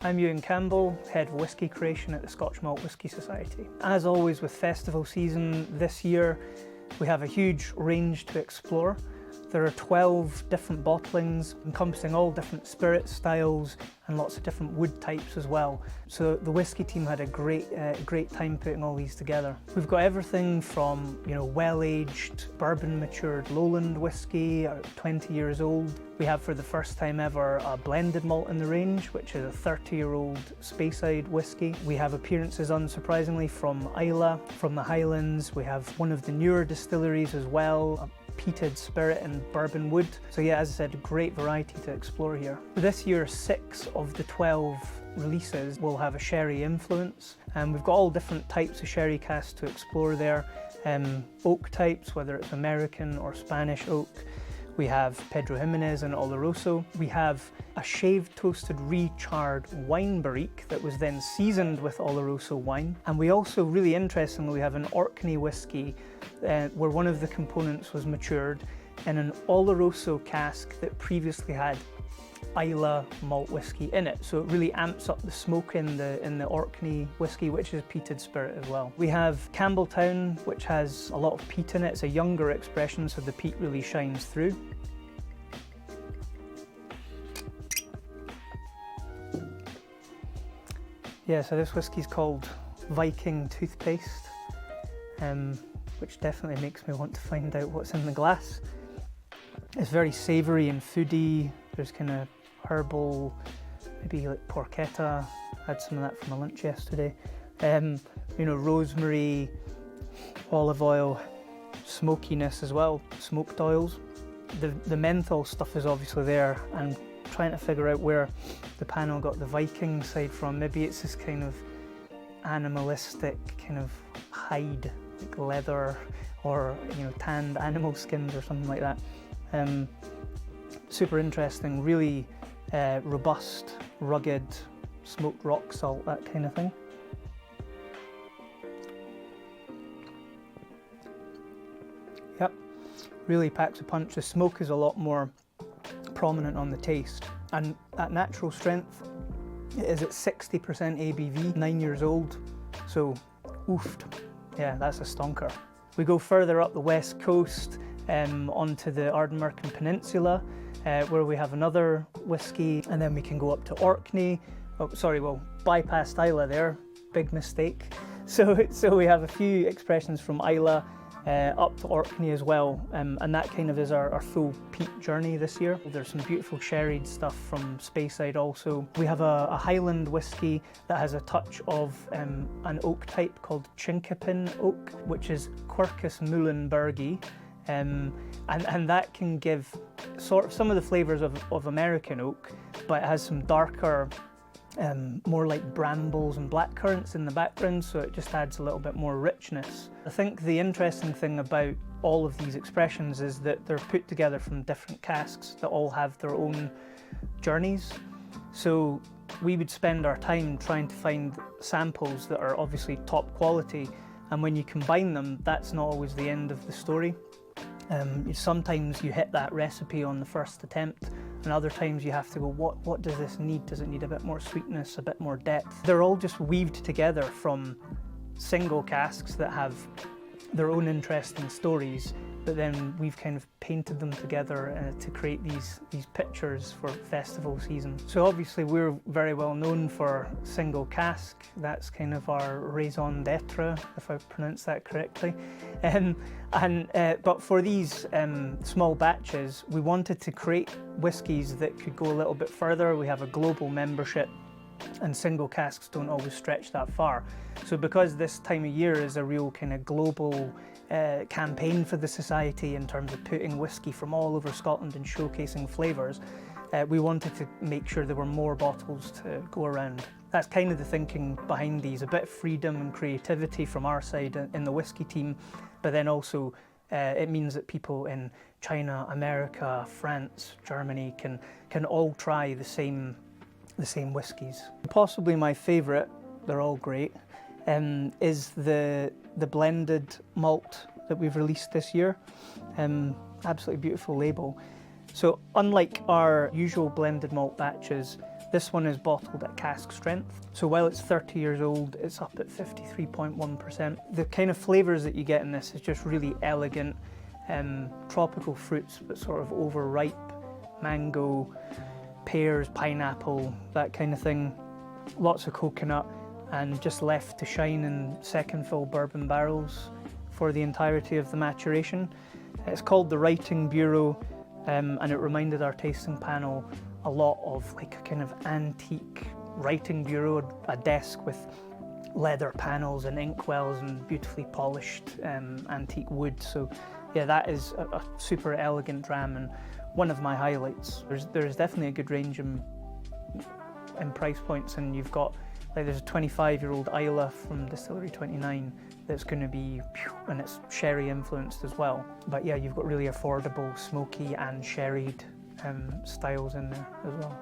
I'm Ewan Campbell, Head of Whisky Creation at the Scotch Malt Whisky Society. As always with festival season this year, we have a huge range to explore. There are 12 different bottlings encompassing all different spirit styles and lots of different wood types as well. So the whisky team had a great time putting all these together. We've got everything from, well-aged, bourbon-matured lowland whisky, 20 years old. We have for the first time ever a blended malt in the range, which is a 30-year-old Speyside whisky. We have appearances, unsurprisingly, from Islay, from the Highlands. We have one of the newer distilleries as well, peated spirit and bourbon wood. So yeah, as I said, great variety to explore here. This year, 6 of the 12 releases will have a sherry influence, and we've got all different types of sherry casks to explore there. Oak types, whether it's American or Spanish oak. We have Pedro Jimenez and Oloroso. We have a shaved, toasted, recharred wine barrique that was then seasoned with Oloroso wine. And we also, really interestingly, we have an Orkney whisky where one of the components was matured in an Oloroso cask that previously had Islay malt whisky in it. So it really amps up the smoke in the Orkney whisky, which is peated spirit as well. We have Campbelltown, which has a lot of peat in it. It's a younger expression, so the peat really shines through. Yeah, so this whisky's called Viking Toothpaste, which definitely makes me want to find out what's in the glass. It's very savoury and foody. There's kind of herbal, maybe like porchetta. I had some of that for my lunch yesterday. Rosemary, olive oil, smokiness as well, smoked oils. The menthol stuff is obviously there. I'm trying to figure out where the panel got the Viking side from. Maybe it's this kind of animalistic kind of hide, like leather or tanned animal skins or something like that. Super interesting, really robust, rugged, smoked rock salt, that kind of thing. Yep, really packs a punch. The smoke is a lot more prominent on the taste, and at natural strength it is at 60% ABV, 9 years old, so oofed. Yeah, that's a stonker. We go further up the west coast onto the Ardnamurchan Peninsula, where we have another whisky, and then we can go up to Orkney. Bypassed Islay there, big mistake. So we have a few expressions from Islay up to Orkney as well, and that kind of is our full peat journey this year. There's some beautiful sherried stuff from Speyside also. We have a Highland whisky that has a touch of an oak type called Chinkapin oak, which is Quercus muhlenbergi. And that can give sort of some of the flavours of American oak, but it has some darker, more like brambles and blackcurrants in the background, so it just adds a little bit more richness. I think the interesting thing about all of these expressions is that they're put together from different casks that all have their own journeys. So we would spend our time trying to find samples that are obviously top quality, and when you combine them, that's not always the end of the story. Sometimes you hit that recipe on the first attempt, and other times you have to go, what does this need? Does it need a bit more sweetness, a bit more depth? They're all just weaved together from single casks that have their own interesting stories, but then we've kind of painted them together to create these pictures for festival season. So obviously we're very well known for single cask. That's kind of our raison d'etre, if I pronounce that correctly. But for these small batches, we wanted to create whiskies that could go a little bit further. We have a global membership, and single casks don't always stretch that far. So because this time of year is a real kind of global campaign for the Society in terms of putting whisky from all over Scotland and showcasing flavours, we wanted to make sure there were more bottles to go around. That's kind of the thinking behind these, a bit of freedom and creativity from our side in the whisky team, but then also it means that people in China, America, France, Germany can all try the same whiskies. Possibly my favourite, they're all great, is the blended malt that we've released this year. Absolutely beautiful label. So unlike our usual blended malt batches, This one is bottled at cask strength. So while it's 30 years old, it's up at 53.1%. The kind of flavours that you get in this is just really elegant, tropical fruits, but sort of overripe, mango, pears, pineapple, that kind of thing. Lots of coconut, and just left to shine in second fill bourbon barrels for the entirety of the maturation. It's called the Writing Bureau, and it reminded our tasting panel a lot of like a kind of antique writing bureau, a desk with leather panels and inkwells and beautifully polished antique wood. So yeah, that is a super elegant dram and one of my highlights. There's definitely a good range in price points, and you've got like there's a 25-year-old Isla from Distillery 29 that's going to be, and it's sherry influenced as well. But yeah, you've got really affordable smoky and sherried styles in there as well.